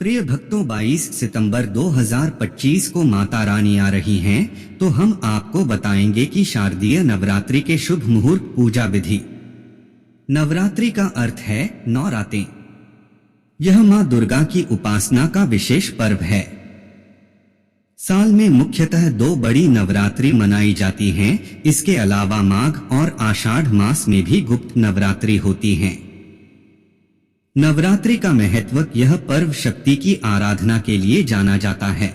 प्रिय भक्तों, 22 सितंबर 2025 को माता रानी आ रही हैं, तो हम आपको बताएंगे कि शारदीय नवरात्रि के शुभ मुहूर्त पूजा विधि। नवरात्रि का अर्थ है 9 रातें। यह मां दुर्गा की उपासना का विशेष पर्व है। साल में मुख्यतः 2 बड़ी नवरात्रि मनाई जाती हैं। इसके अलावा माघ और आषाढ़ मास में भी गुप्त नवरात्रि होती हैं। नवरात्रि का महत्व, यह पर्व शक्ति की आराधना के लिए जाना जाता है।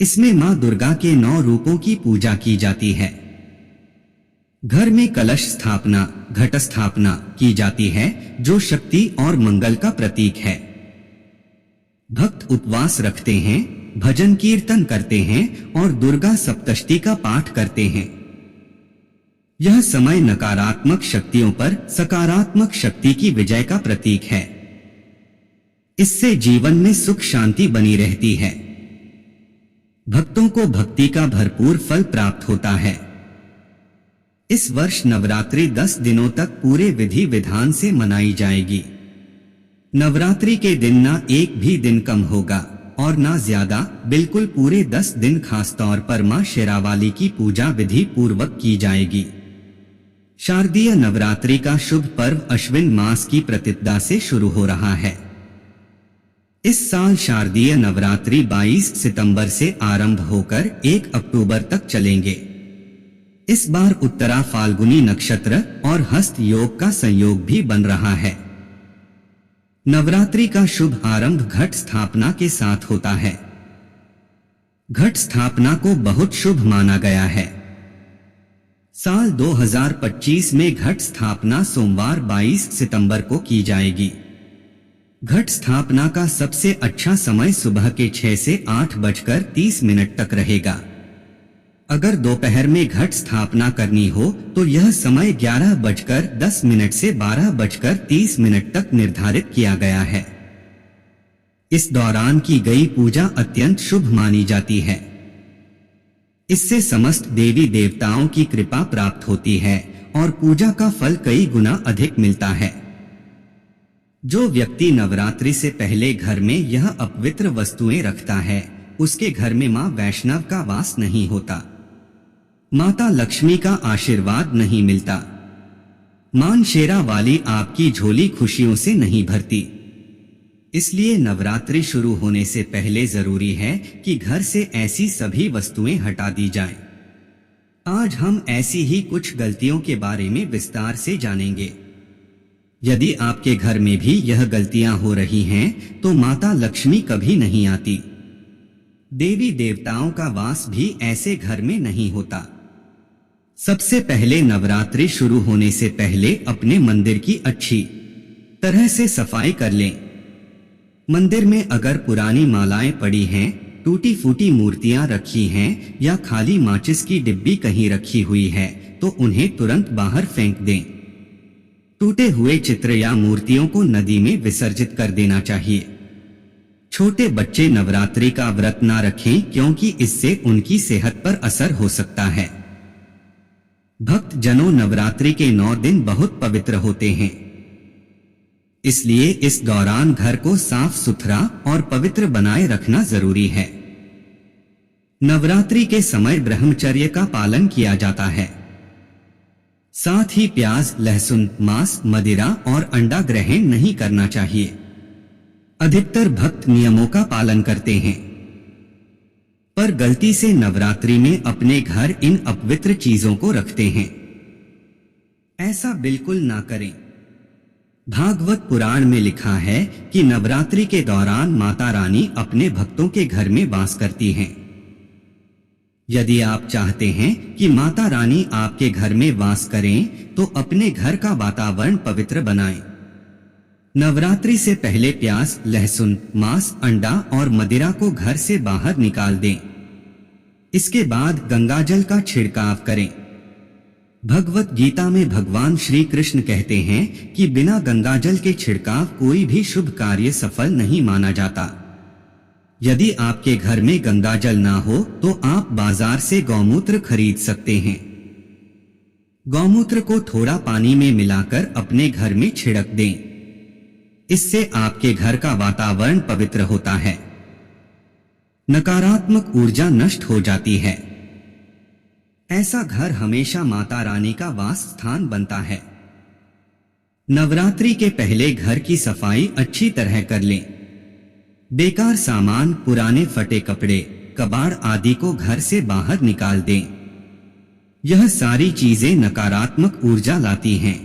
इसमें मां दुर्गा के 9 रूपों की पूजा की जाती है। घर में कलश स्थापना, घट स्थापना की जाती है, जो शक्ति और मंगल का प्रतीक है। भक्त उपवास रखते हैं, भजन कीर्तन करते हैं और दुर्गा सप्तशती का पाठ करते हैं। यह समय नकारात्मक शक्तियों पर सकारात्मक शक्ति की विजय का प्रतीक है। इससे जीवन में सुख शांति बनी रहती है। भक्तों को भक्ति का भरपूर फल प्राप्त होता है। इस वर्ष नवरात्रि 10 दिनों तक पूरे विधि विधान से मनाई जाएगी। नवरात्रि के दिन ना एक भी दिन कम होगा और ना ज्यादा, बिल्कुल पूरे 10 दिन खास तौर पर मां शेरावाली की पूजा विधि पूर्वक की जाएगी। शारदीय नवरात्रि का शुभ पर्व अश्विन मास की प्रतिपदा से शुरू हो रहा है। इस साल शारदीय नवरात्रि 22 सितंबर से आरंभ होकर 1 अक्टूबर तक चलेंगे। इस बार उत्तरा फाल्गुनी नक्षत्र और हस्त योग का संयोग भी बन रहा है। नवरात्रि का शुभ आरंभ घट स्थापना के साथ होता है। घट स्थापना को बहुत शुभ माना गया है। साल 2025 में घट स्थापना सोमवार 22 सितंबर को की जाएगी। घट स्थापना का सबसे अच्छा समय सुबह के 6 से 8:30 तक रहेगा। अगर दोपहर में घट स्थापना करनी हो तो यह समय 11:10 से 12:30 तक निर्धारित किया गया है। इस दौरान की गई पूजा अत्यंत शुभ मानी जाती है। इससे समस्त देवी देवताओं की कृपा प्राप्त होती है और पूजा का फल कई गुना अधिक मिलता है। जो व्यक्ति नवरात्रि से पहले घर में यह अपवित्र वस्तुएं रखता है, उसके घर में मां वैष्णव का वास नहीं होता। माता लक्ष्मी का आशीर्वाद नहीं मिलता। मां शेरावाली आपकी झोली खुशियों से नहीं भरती। इसलिए नवरात्रि शुरू होने से पहले जरूरी है कि घर से ऐसी सभी वस्तुएं हटा दी जाएं। आज हम ऐसी ही कुछ गलतियों के बारे में विस्तार से जानेंगे। यदि आपके घर में भी यह गलतियां हो रही हैं, तो माता लक्ष्मी कभी नहीं आती। देवी देवताओं का वास भी ऐसे घर में नहीं होता। सबसे पहले नवरात्रि शुरू होने से पहले अपने मंदिर की अच्छी तरह से सफाई कर लें। मंदिर में अगर पुरानी मालाएं पड़ी हैं, टूटी फूटी मूर्तियां रखी हैं या खाली माचिस की डिब्बी कहीं रखी हुई है, तो उन्हें तुरंत बाहर फेंक दें। टूटे हुए चित्र या मूर्तियों को नदी में विसर्जित कर देना चाहिए। छोटे बच्चे नवरात्रि का व्रत ना रखें, क्योंकि इससे उनकी सेहत पर असर हो सकता है। भक्त जनों, नवरात्रि के 9 दिन बहुत पवित्र होते हैं। इसलिए इस दौरान घर को साफ सुथरा और पवित्र बनाए रखना जरूरी है। नवरात्रि के समय ब्रह्मचर्य का पालन किया जाता है। साथ ही प्याज, लहसुन, मांस, मदिरा और अंडा ग्रहण नहीं करना चाहिए। अधिकतर भक्त नियमों का पालन करते हैं, पर गलती से नवरात्रि में अपने घर इन अपवित्र चीजों को रखते हैं। ऐसा बिल्कुल ना करें। भागवत पुराण में लिखा है कि नवरात्रि के दौरान माता रानी अपने भक्तों के घर में वास करती हैं। यदि आप चाहते हैं कि माता रानी आपके घर में वास करें, तो अपने घर का वातावरण पवित्र बनाएं। नवरात्रि से पहले प्याज, लहसुन, मांस, अंडा और मदिरा को घर से बाहर निकाल दें। इसके बाद गंगाजल का छिड़काव करें। भगवत गीता में भगवान श्री कृष्ण कहते हैं कि बिना गंगाजल के छिड़काव कोई भी शुभ कार्य सफल नहीं माना जाता। यदि आपके घर में गंगाजल ना हो, तो आप बाजार से गौमूत्र खरीद सकते हैं। गौमूत्र को थोड़ा पानी में मिलाकर अपने घर में छिड़क दें। इससे आपके घर का वातावरण पवित्र होता है, नकारात्मक ऊर्जा नष्ट हो जाती है। ऐसा घर हमेशा माता रानी का वास स्थान बनता है। नवरात्रि के पहले घर की सफाई अच्छी तरह कर लें। बेकार सामान, पुराने फटे कपड़े, कबाड़ आदि को घर से बाहर निकाल दें। यह सारी चीजें नकारात्मक ऊर्जा लाती हैं।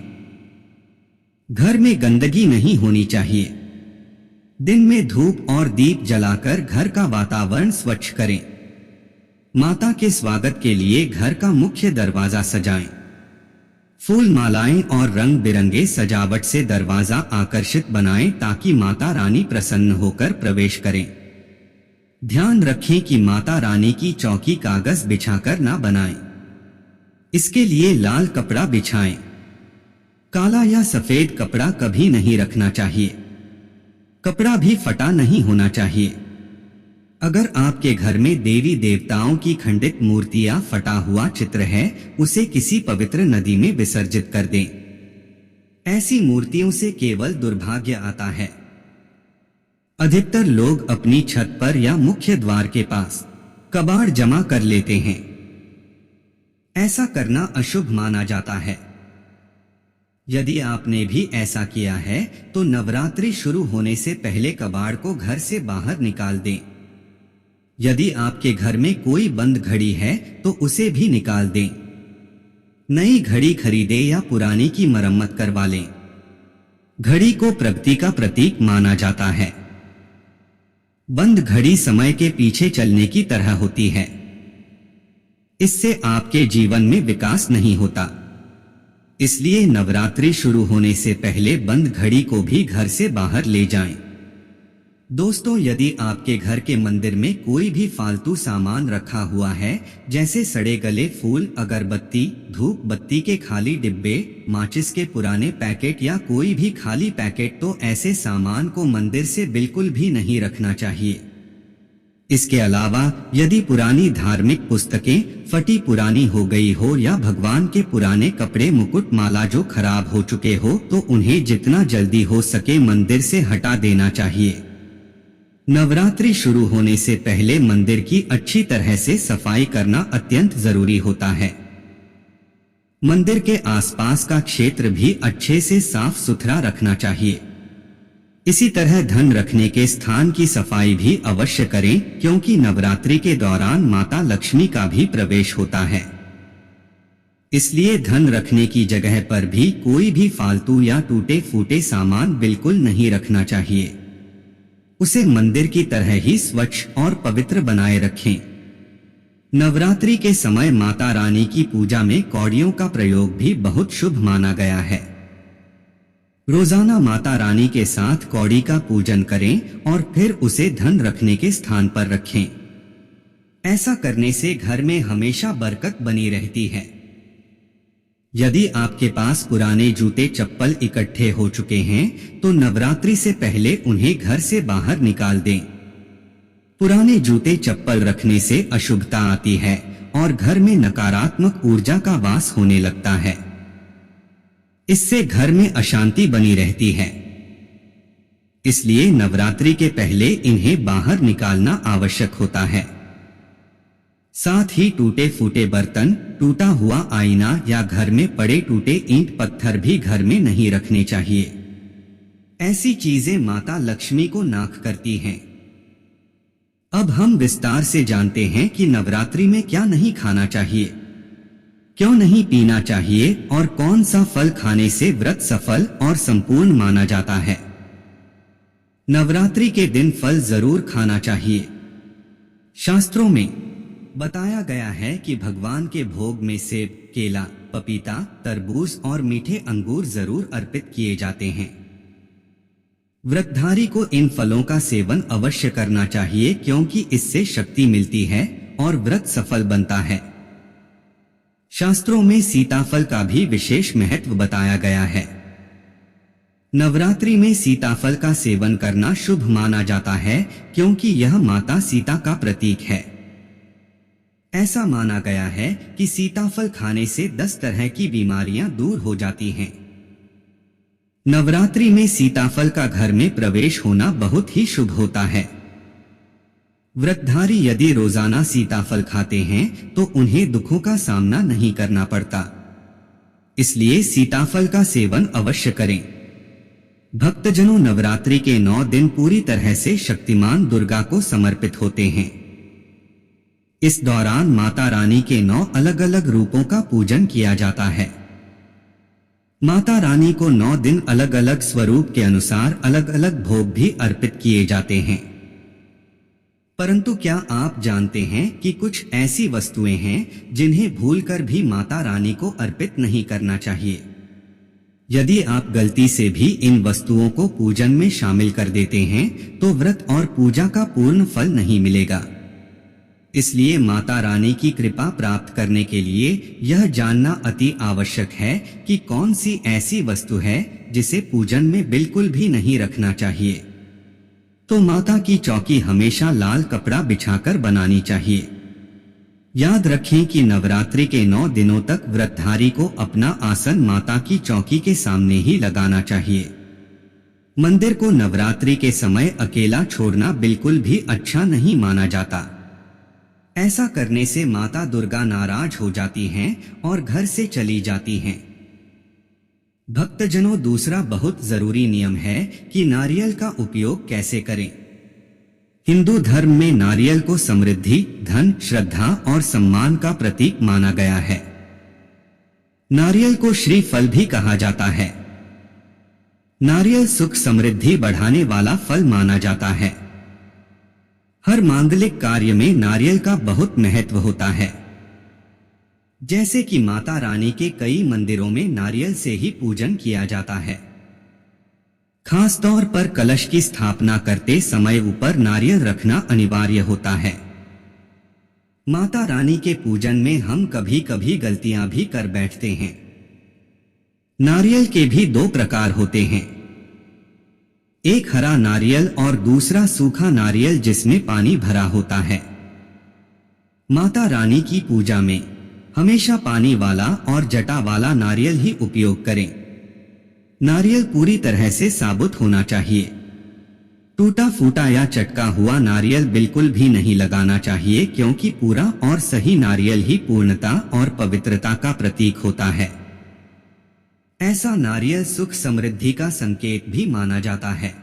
घर में गंदगी नहीं होनी चाहिए। दिन में धूप और दीप जलाकर घर का वातावरण स्वच्छ करें। माता के स्वागत के लिए घर का मुख्य दरवाजा सजाएं। फूल, मालाएं और रंग बिरंगे सजावट से दरवाजा आकर्षित बनाएं ताकि माता रानी प्रसन्न होकर प्रवेश करें। ध्यान रखें कि माता रानी की चौकी कागज बिछाकर ना बनाएं। इसके लिए लाल कपड़ा बिछाएं। काला या सफेद कपड़ा कभी नहीं रखना चाहिए। कपड़ा भी फटा नहीं होना चाहिए। अगर आपके घर में देवी देवताओं की खंडित मूर्ति या फटा हुआ चित्र है, उसे किसी पवित्र नदी में विसर्जित कर दें। ऐसी मूर्तियों से केवल दुर्भाग्य आता है। अधिकतर लोग अपनी छत पर या मुख्य द्वार के पास कबाड़ जमा कर लेते हैं। ऐसा करना अशुभ माना जाता है। यदि आपने भी ऐसा किया है तो नवरात्रि शुरू होने से पहले कबाड़ को घर से बाहर निकाल दें। यदि आपके घर में कोई बंद घड़ी है तो उसे भी निकाल दें। नई घड़ी खरीदें या पुरानी की मरम्मत करवा लें। घड़ी को प्रगति का प्रतीक माना जाता है। बंद घड़ी समय के पीछे चलने की तरह होती है। इससे आपके जीवन में विकास नहीं होता। इसलिए नवरात्रि शुरू होने से पहले बंद घड़ी को भी घर से बाहर ले जाएं। दोस्तों, यदि आपके घर के मंदिर में कोई भी फालतू सामान रखा हुआ है, जैसे सड़े गले फूल, अगरबत्ती, धूप बत्ती के खाली डिब्बे, माचिस के पुराने पैकेट या कोई भी खाली पैकेट, तो ऐसे सामान को मंदिर से बिल्कुल भी नहीं रखना चाहिए। इसके अलावा यदि पुरानी धार्मिक पुस्तकें फटी पुरानी हो गई हो या भगवान के पुराने कपड़े, मुकुट, माला जो खराब हो चुके हो, तो उन्हें जितना जल्दी हो सके मंदिर से हटा देना चाहिए। नवरात्रि शुरू होने से पहले मंदिर की अच्छी तरह से सफाई करना अत्यंत जरूरी होता है। मंदिर के आसपास का क्षेत्र भी अच्छे से साफ सुथरा रखना चाहिए। इसी तरह धन रखने के स्थान की सफाई भी अवश्य करें, क्योंकि नवरात्रि के दौरान माता लक्ष्मी का भी प्रवेश होता है। इसलिए धन रखने की जगह पर भी कोई भी फालतू या टूटे फूटे सामान बिल्कुल नहीं रखना चाहिए। उसे मंदिर की तरह ही स्वच्छ और पवित्र बनाए रखें। नवरात्रि के समय माता रानी की पूजा में कौड़ियों का प्रयोग भी बहुत शुभ माना गया है। रोजाना माता रानी के साथ कौड़ी का पूजन करें और फिर उसे धन रखने के स्थान पर रखें। ऐसा करने से घर में हमेशा बरकत बनी रहती है। यदि आपके पास पुराने जूते चप्पल इकट्ठे हो चुके हैं तो नवरात्रि से पहले उन्हें घर से बाहर निकाल दें। पुराने जूते चप्पल रखने से अशुभता आती है और घर में नकारात्मक ऊर्जा का वास होने लगता है। इससे घर में अशांति बनी रहती है। इसलिए नवरात्रि के पहले इन्हें बाहर निकालना आवश्यक होता है। साथ ही टूटे फूटे बर्तन, टूटा हुआ आईना या घर में पड़े टूटे ईंट पत्थर भी घर में नहीं रखने चाहिए। ऐसी चीजें माता लक्ष्मी को नाक करती हैं। अब हम विस्तार से जानते हैं कि नवरात्रि में क्या नहीं खाना चाहिए, क्यों नहीं पीना चाहिए और कौन सा फल खाने से व्रत सफल और संपूर्ण माना जाता है। नवरात्रि के दिन फल जरूर खाना चाहिए। शास्त्रों में बताया गया है कि भगवान के भोग में सेब, केला, पपीता, तरबूज और मीठे अंगूर जरूर अर्पित किए जाते हैं। व्रतधारी को इन फलों का सेवन अवश्य करना चाहिए, क्योंकि इससे शक्ति मिलती है और व्रत सफल बनता है। शास्त्रों में सीताफल का भी विशेष महत्व बताया गया है। नवरात्रि में सीताफल का सेवन करना शुभ माना जाता है, क्योंकि यह माता सीता का प्रतीक है। ऐसा माना गया है कि सीताफल खाने से 10 तरह की बीमारियां दूर हो जाती हैं। नवरात्रि में सीताफल का घर में प्रवेश होना बहुत ही शुभ होता है। व्रतधारी यदि रोजाना सीताफल खाते हैं तो उन्हें दुखों का सामना नहीं करना पड़ता, इसलिए सीताफल का सेवन अवश्य करें। भक्तजनों, नवरात्रि के 9 दिन पूरी तरह से शक्तिमान दुर्गा को समर्पित होते हैं। इस दौरान माता रानी के 9 अलग अलग रूपों का पूजन किया जाता है। माता रानी को 9 दिन अलग अलग स्वरूप के अनुसार अलग अलग भोग भी अर्पित किए जाते हैं। परंतु क्या आप जानते हैं कि कुछ ऐसी वस्तुएं हैं जिन्हें भूलकर भी माता रानी को अर्पित नहीं करना चाहिए। यदि आप गलती से भी इन वस्तुओं को पूजन में शामिल कर देते हैं तो व्रत और पूजा का पूर्ण फल नहीं मिलेगा। इसलिए माता रानी की कृपा प्राप्त करने के लिए यह जानना अति आवश्यक है कि कौन सी ऐसी वस्तु है जिसे पूजन में बिल्कुल भी नहीं रखना चाहिए। तो माता की चौकी हमेशा लाल कपड़ा बिछाकर बनानी चाहिए। याद रखें कि नवरात्रि के 9 दिनों तक व्रतधारी को अपना आसन माता की चौकी के सामने ही लगाना चाहिए। मंदिर को नवरात्रि के समय अकेला छोड़ना बिल्कुल भी अच्छा नहीं माना जाता। ऐसा करने से माता दुर्गा नाराज हो जाती हैं और घर से चली जाती हैं। भक्तजनों, दूसरा बहुत जरूरी नियम है कि नारियल का उपयोग कैसे करें। हिंदू धर्म में नारियल को समृद्धि, धन, श्रद्धा और सम्मान का प्रतीक माना गया है। नारियल को श्रीफल भी कहा जाता है। नारियल सुख समृद्धि बढ़ाने वाला फल माना जाता है। हर मांगलिक कार्य में नारियल का बहुत महत्व होता है। जैसे कि माता रानी के कई मंदिरों में नारियल से ही पूजन किया जाता है। खास तौर पर कलश की स्थापना करते समय ऊपर नारियल रखना अनिवार्य होता है। माता रानी के पूजन में हम कभी कभी गलतियां भी कर बैठते हैं। नारियल के भी 2 प्रकार होते हैं, एक हरा नारियल और दूसरा सूखा नारियल जिसमें पानी भरा होता है। माता रानी की पूजा में हमेशा पानी वाला और जटा वाला नारियल ही उपयोग करें। नारियल पूरी तरह से साबुत होना चाहिए। टूटा फूटा या चटका हुआ नारियल बिल्कुल भी नहीं लगाना चाहिए, क्योंकि पूरा और सही नारियल ही पूर्णता और पवित्रता का प्रतीक होता है। ऐसा नारियल सुख समृद्धि का संकेत भी माना जाता है।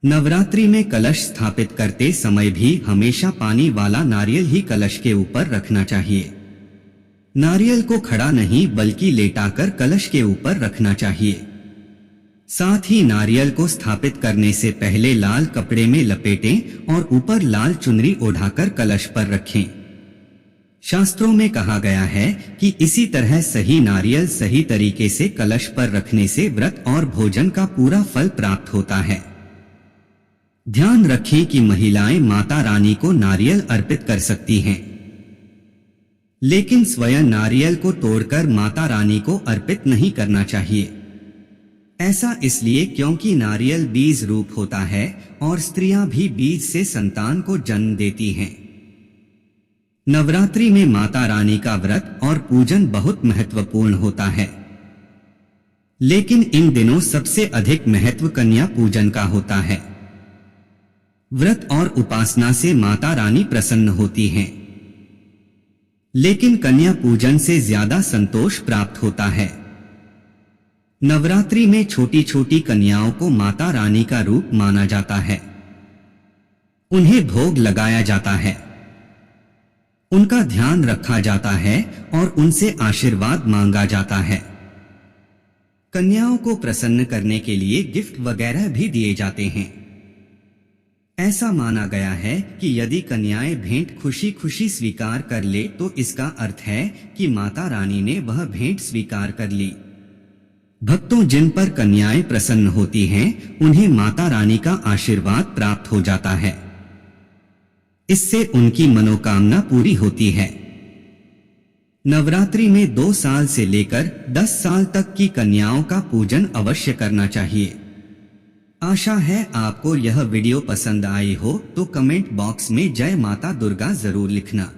नवरात्रि में कलश स्थापित करते समय भी हमेशा पानी वाला नारियल ही कलश के ऊपर रखना चाहिए। नारियल को खड़ा नहीं बल्कि लेटाकर कलश के ऊपर रखना चाहिए। साथ ही नारियल को स्थापित करने से पहले लाल कपड़े में लपेटें और ऊपर लाल चुनरी ओढ़ाकर कलश पर रखें। शास्त्रों में कहा गया है कि इसी तरह सही नारियल सही तरीके से कलश पर रखने से व्रत और भोजन का पूरा फल प्राप्त होता है। ध्यान रखें कि महिलाएं माता रानी को नारियल अर्पित कर सकती हैं, लेकिन स्वयं नारियल को तोड़कर माता रानी को अर्पित नहीं करना चाहिए। ऐसा इसलिए क्योंकि नारियल बीज रूप होता है और स्त्रियां भी बीज से संतान को जन्म देती हैं। नवरात्रि में माता रानी का व्रत और पूजन बहुत महत्वपूर्ण होता है, लेकिन इन दिनों सबसे अधिक महत्व कन्या पूजन का होता है। व्रत और उपासना से माता रानी प्रसन्न होती हैं, लेकिन कन्या पूजन से ज्यादा संतोष प्राप्त होता है। नवरात्रि में छोटी छोटी कन्याओं को माता रानी का रूप माना जाता है। उन्हें भोग लगाया जाता है, उनका ध्यान रखा जाता है और उनसे आशीर्वाद मांगा जाता है। कन्याओं को प्रसन्न करने के लिए गिफ्ट वगैरह भी दिए जाते हैं। ऐसा माना गया है कि यदि कन्याएं भेंट खुशी खुशी स्वीकार कर ले तो इसका अर्थ है कि माता रानी ने वह भेंट स्वीकार कर ली। भक्तों, जिन पर कन्याएं प्रसन्न होती हैं, उन्हें माता रानी का आशीर्वाद प्राप्त हो जाता है। इससे उनकी मनोकामना पूरी होती है। नवरात्रि में 2 साल से लेकर 10 साल तक की कन्याओं का पूजन अवश्य करना चाहिए। आशा है आपको यह वीडियो पसंद आई हो तो कमेंट बॉक्स में जय माता दुर्गा जरूर लिखना।